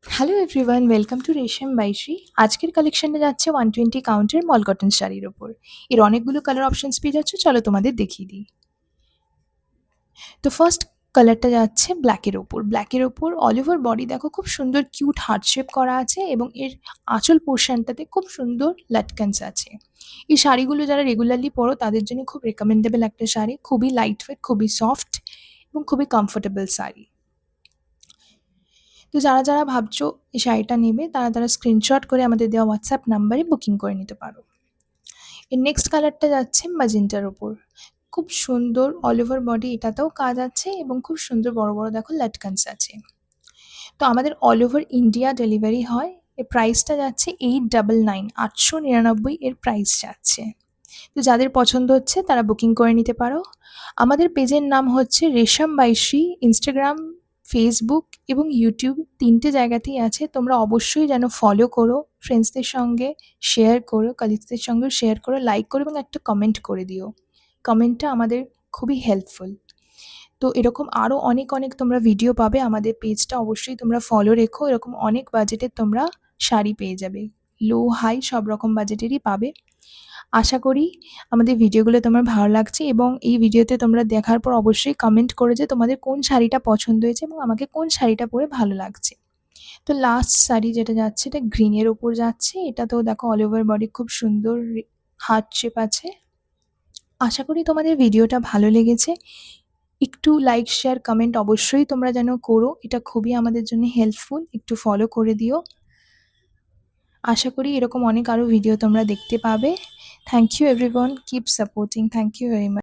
Hello everyone, welcome to রেশম বাইশি। আজকের কালেকশনে যাচ্ছে 120 কাউন্টের মল কটন শাড়ির ওপর। এর অনেকগুলো কালার অপশনস পেয়ে যাচ্ছ, চলো তোমাদের দেখিয়ে দিই। তো ফার্স্ট কালারটা যাচ্ছে ব্ল্যাকের ওপর অল ওভার বডি দেখো, খুব সুন্দর কিউট হার্ট শেপ করা আছে এবং এর আঁচল পোর্শনটাতে খুব সুন্দর লাটকানস আছে। এই শাড়িগুলো যারা রেগুলারলি পরো তাদের জন্য খুব রেকমেন্ডেবল একটা শাড়ি, খুবই লাইট ওয়েট, খুবই সফট এবং খুবই কমফোর্টেবল শাড়ি। তো যারা ভাবছো এই শাড়িটা নেবে তারা স্ক্রিনশট করে আমাদের দেওয়া হোয়াটসঅ্যাপ নাম্বারে বুকিং করে নিতে পারো। এর নেক্সট কালারটা যাচ্ছে ম্যাজেন্টার ওপর। খুব সুন্দর অল ওভার বডি, এটাতেও কাজ আছে এবং খুব সুন্দর বড় বড় দেখো লাটকানস আছে। তো আমাদের অল ওভার ইন্ডিয়া ডেলিভারি হয়। এর প্রাইসটা যাচ্ছে 899, 899 এর প্রাইস যাচ্ছে। তো যাদের পছন্দ হচ্ছে তারা বুকিং করে নিতে পারো। আমাদের পেজের নাম হচ্ছে রেশম বাইশ্রী। ইনস্টাগ্রাম, ফেসবুক এবং ইউটিউব তিনটে জায়গাতেই আছে। তোমরা অবশ্যই যেন ফলো করো, ফ্রেন্ডসদের সঙ্গে শেয়ার করো, কালিগসদের সঙ্গেও শেয়ার করো, লাইক করো এবং একটা কমেন্ট করে দিও। কমেন্টটা আমাদের খুবই হেল্পফুল। তো এরকম আরও অনেক তোমরা ভিডিও পাবে। আমাদের পেজটা অবশ্যই তোমরা ফলো রেখো। এরকম অনেক বাজেটের তোমরা শাড়ি পেয়ে যাবে, লো হাই সব রকম বাজেটেরই পাবে। আশা করি আমাদের ভিডিওগুলো তোমার ভালো লাগছে এবং এই ভিডিওতে তোমরা দেখার পর অবশ্যই কমেন্ট করে যে তোমাদের কোন শাড়িটা পছন্দ হয়েছে এবং আমাকে কোন শাড়িটা পরে ভালো লাগছে। তো লাস্ট শাড়ি যেটা যাচ্ছে এটা গ্রিনের ওপর যাচ্ছে। এটাতেও দেখো অল ওভার বডি খুব সুন্দর হার্ট শেপ আছে। আশা করি তোমাদের ভিডিওটা ভালো লেগেছে। একটু লাইক, শেয়ার, কমেন্ট অবশ্যই তোমরা যেন করো। এটা খুবই আমাদের জন্য হেল্পফুল। একটু ফলো করে দিও। আশা করি এরকম অনেক আরও ভিডিও তোমরা দেখতে পাবে। Thank you everyone, keep supporting. Thank you very much.